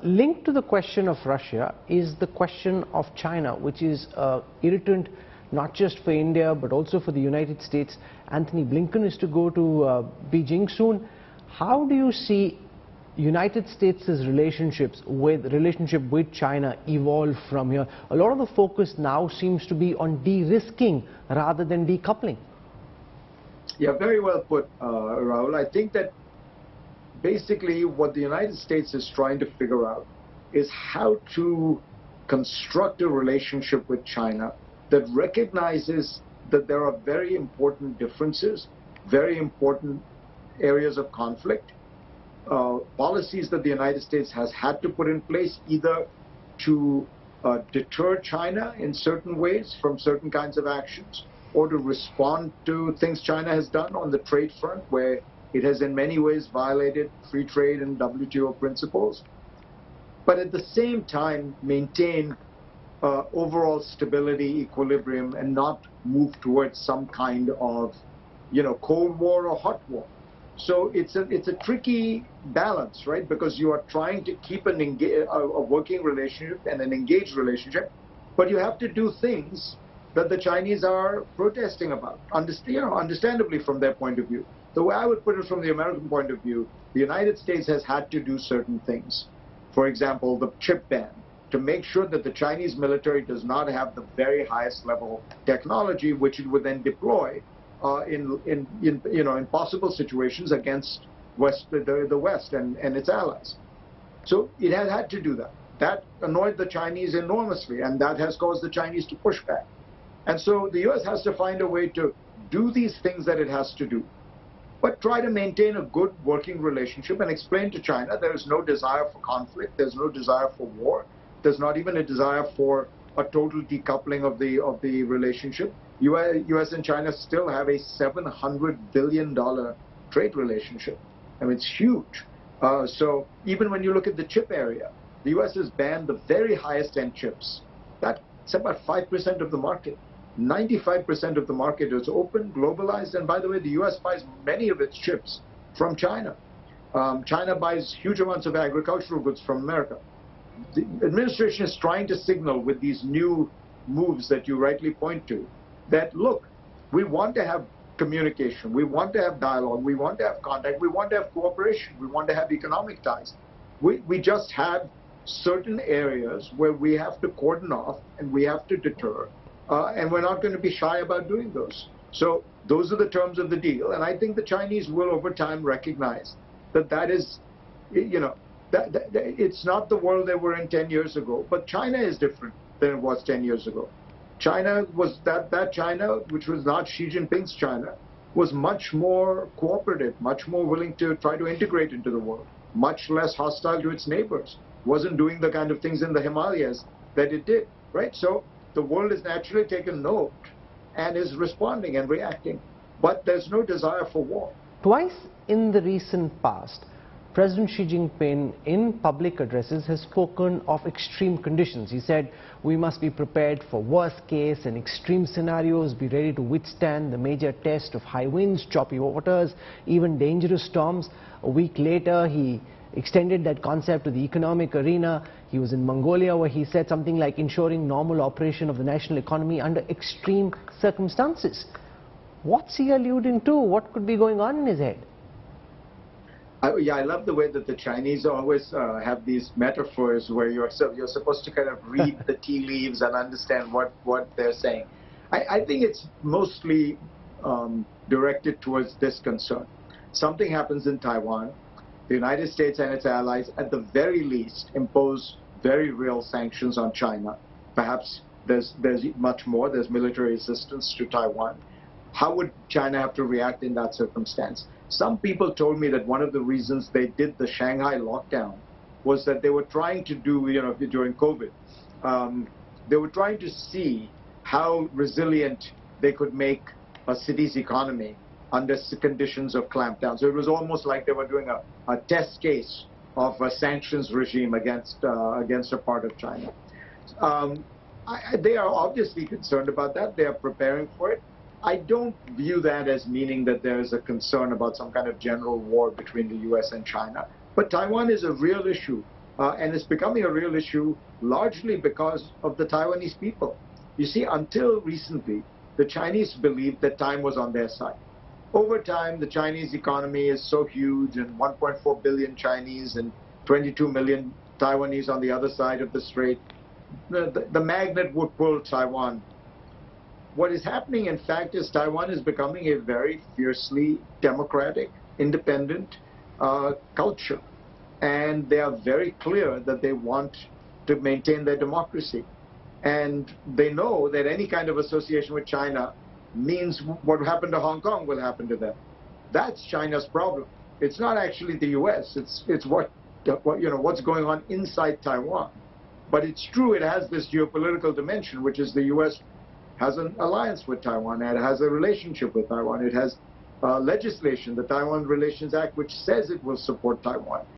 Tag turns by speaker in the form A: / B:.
A: linked to the question of Russia is the question of China, which is irritant not just for India but also for the United States. Anthony Blinken is to go to Beijing soon. How do you see United States' relationship with China evolve from here? A lot of the focus now seems to be on de-risking rather than decoupling.
B: Yeah, very well put, Rahul. I think that basically what the United States is trying to figure out is how to construct a relationship with China that recognizes that there are very important differences, very important areas of conflict, policies that the United States has had to put in place either to deter China in certain ways from certain kinds of actions, or to respond to things China has done on the trade front, where it has in many ways violated free trade and WTO principles, but at the same time maintain overall stability, equilibrium, and not move towards some kind of, Cold War or hot war. So it's a tricky balance, right? Because you are trying to keep a working relationship and an engaged relationship, but you have to do things that the Chinese are protesting about, understandably from their point of view. The way I would put it from the American point of view, the United States has had to do certain things. For example, the chip ban, to make sure that the Chinese military does not have the very highest level technology, which it would then deploy in possible situations against the West and its allies. So it has had to do that. That annoyed the Chinese enormously, and that has caused the Chinese to push back. And so the U.S. has to find a way to do these things that it has to do, but try to maintain a good working relationship and explain to China there is no desire for conflict, there's no desire for war, there's not even a desire for a total decoupling of the relationship. U.S. and China still have a $700 billion trade relationship. I mean, it's huge. So even when you look at the chip area, the U.S. has banned the very highest end chips. That's about 5% of the market. 95% of the market is open, globalized, and by the way, the U.S. buys many of its chips from China. China buys huge amounts of agricultural goods from America. The administration is trying to signal with these new moves that you rightly point to that, look, we want to have communication, we want to have dialogue, we want to have contact, we want to have cooperation, we want to have economic ties. We just have certain areas where we have to cordon off and we have to deter, and we're not going to be shy about doing those. So those are the terms of the deal, and I think the Chinese will over time recognize that is, it's not the world they were in 10 years ago, but China is different than it was 10 years ago. China was that China, which was not Xi Jinping's China, was much more cooperative, much more willing to try to integrate into the world, much less hostile to its neighbors, wasn't doing the kind of things in the Himalayas that it did, right? So the world has naturally taken note and is responding and reacting, but there's no desire for war.
A: Twice in the recent past, President Xi Jinping in public addresses has spoken of extreme conditions. He said we must be prepared for worst case and extreme scenarios, be ready to withstand the major test of high winds, choppy waters, even dangerous storms. A week later, he extended that concept to the economic arena. He was in Mongolia, where he said something like ensuring normal operation of the national economy under extreme circumstances. What's he alluding to? What could be going on in his head?
B: I love the way that the Chinese always have these metaphors where you're supposed to kind of read the tea leaves and understand what they're saying. I think it's mostly directed towards this concern. Something happens in Taiwan. The United States and its allies, at the very least, impose very real sanctions on China. Perhaps there's much more. There's military assistance to Taiwan. How would China have to react in that circumstance? Some people told me that one of the reasons they did the Shanghai lockdown was that they were trying to do, during COVID, they were trying to see how resilient they could make a city's economy under conditions of clampdown. So it was almost like they were doing a test case of a sanctions regime against a part of China. They are obviously concerned about that. They are preparing for it. I don't view that as meaning that there is a concern about some kind of general war between the U.S. and China. But Taiwan is a real issue and it's becoming a real issue largely because of the Taiwanese people. You see, until recently, the Chinese believed that time was on their side. Over time, the Chinese economy is so huge, and 1.4 billion Chinese and 22 million Taiwanese on the other side of the strait, the magnet would pull Taiwan. What is happening, in fact, is Taiwan is becoming a very fiercely democratic, independent culture. And they are very clear that they want to maintain their democracy. And they know that any kind of association with China means what happened to Hong Kong will happen to them. That's China's problem. It's not actually the U.S. It's what's going on inside Taiwan. But it's true, it has this geopolitical dimension, which is the U.S. has an alliance with Taiwan, and it has a relationship with Taiwan. It has legislation, the Taiwan Relations Act, which says it will support Taiwan.